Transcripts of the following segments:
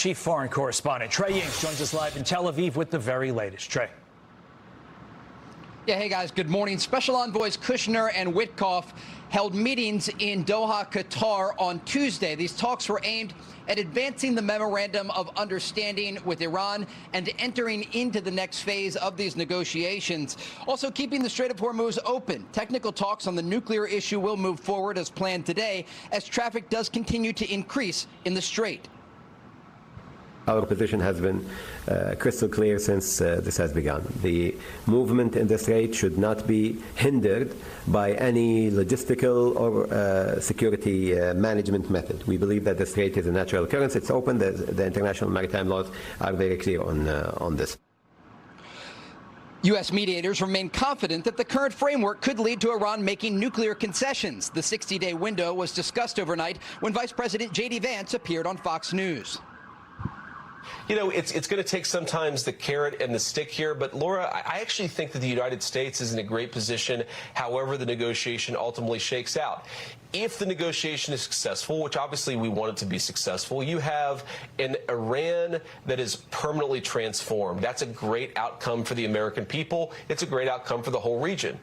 chief foreign correspondent Trey Yingst joins us live in Tel Aviv with the very latest. Trey. Yeah, hey guys, good morning. Special envoys Kushner and Witkoff held meetings in Doha, Qatar on Tuesday. These talks were aimed at advancing the memorandum of understanding with Iran and entering into the next phase of these negotiations. Also keeping the Strait of Hormuz open. Technical talks on the nuclear issue will move forward as planned today as traffic does continue to increase in the strait. Our position has been crystal clear since this has begun. The movement in the Strait should not be hindered by any logistical or security management method. We believe that the Strait is a natural occurrence. It's open. The international maritime laws are very clear on this. U.S. mediators remain confident that the current framework could lead to Iran making nuclear concessions. The 60-day window was discussed overnight when Vice President J.D. Vance appeared on Fox News. You know, it's going to take sometimes the carrot and the stick here, but Laura, I actually think that the United States is in a great position however the negotiation ultimately shakes out. If the negotiation is successful, which obviously we want it to be successful, you have an Iran that is permanently transformed. That's a great outcome for the American people. It's a great outcome for the whole region.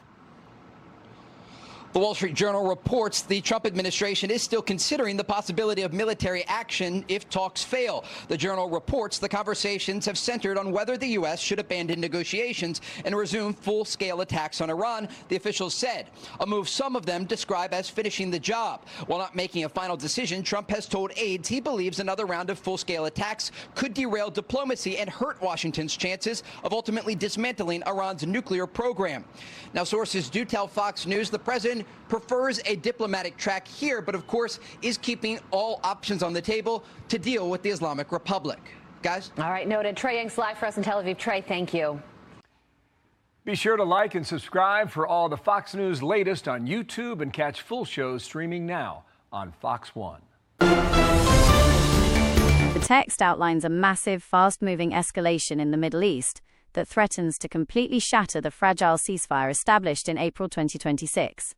The Wall Street Journal reports the Trump administration is still considering the possibility of military action if talks fail. The Journal reports the conversations have centered on whether the U.S. should abandon negotiations and resume full-scale attacks on Iran, the officials said, a move some of them describe as finishing the job. While not making a final decision, Trump has told aides he believes another round of full-scale attacks could derail diplomacy and hurt Washington's chances of ultimately dismantling Iran's nuclear program. Now, sources do tell Fox News the president prefers a diplomatic track here, but of course is keeping all options on the table to deal with the Islamic Republic. Guys? All right, noted. Trey Yingst live for us in Tel Aviv. Trey, thank you. Be sure to like and subscribe for all the Fox News latest on YouTube and catch full shows streaming now on Fox One. The text outlines a massive, fast-moving escalation in the Middle East that threatens to completely shatter the fragile ceasefire established in April 2026.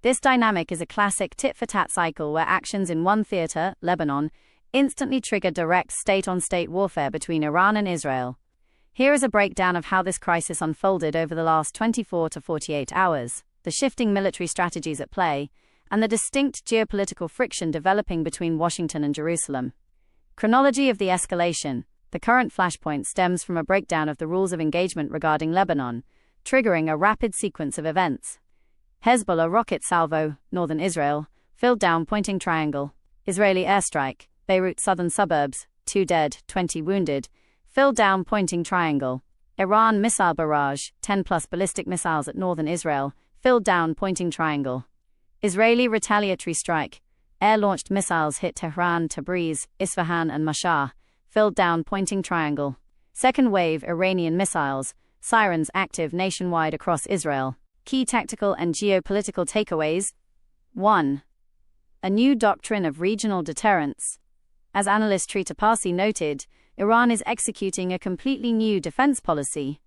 This dynamic is a classic tit-for-tat cycle where actions in one theater, Lebanon, instantly trigger direct state-on-state warfare between Iran and Israel. Here is a breakdown of how this crisis unfolded over the last 24 to 48 hours, the shifting military strategies at play, and the distinct geopolitical friction developing between Washington and Jerusalem. Chronology of the escalation. The current flashpoint stems from a breakdown of the rules of engagement regarding Lebanon, triggering a rapid sequence of events. Hezbollah rocket salvo, northern Israel, filled down pointing triangle. Israeli airstrike, Beirut southern suburbs, 2 dead, 20 wounded, filled down pointing triangle. Iran missile barrage, 10+ ballistic missiles at northern Israel, filled down pointing triangle. Israeli retaliatory strike, air-launched missiles hit Tehran, Tabriz, Isfahan and Mashhad, filled down pointing triangle. Second wave Iranian missiles, sirens active nationwide across Israel. Key tactical and geopolitical takeaways. 1. A new doctrine of regional deterrence. As analyst Trita Parsi noted, Iran is executing a completely new defense policy.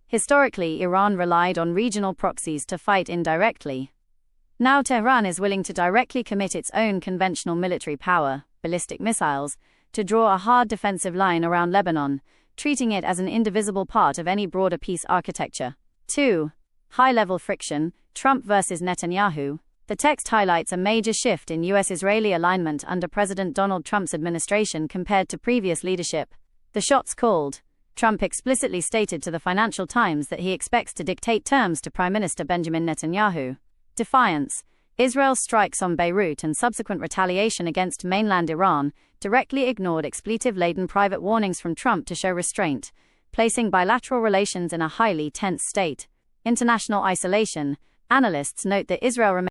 Historically, Iran relied on regional proxies to fight indirectly. Now Tehran is willing to directly commit its own conventional military power, ballistic missiles, to draw a hard defensive line around Lebanon, treating it as an indivisible part of any broader peace architecture. 2. High-level friction, Trump versus Netanyahu. The text highlights a major shift in U.S.-Israeli alignment under President Donald Trump's administration compared to previous leadership. The shots called. Trump explicitly stated to the Financial Times that he expects to dictate terms to Prime Minister Benjamin Netanyahu. Defiance. Israel's strikes on Beirut and subsequent retaliation against mainland Iran directly ignored expletive-laden private warnings from Trump to show restraint, placing bilateral relations in a highly tense state. International isolation. Analysts note that Israel remains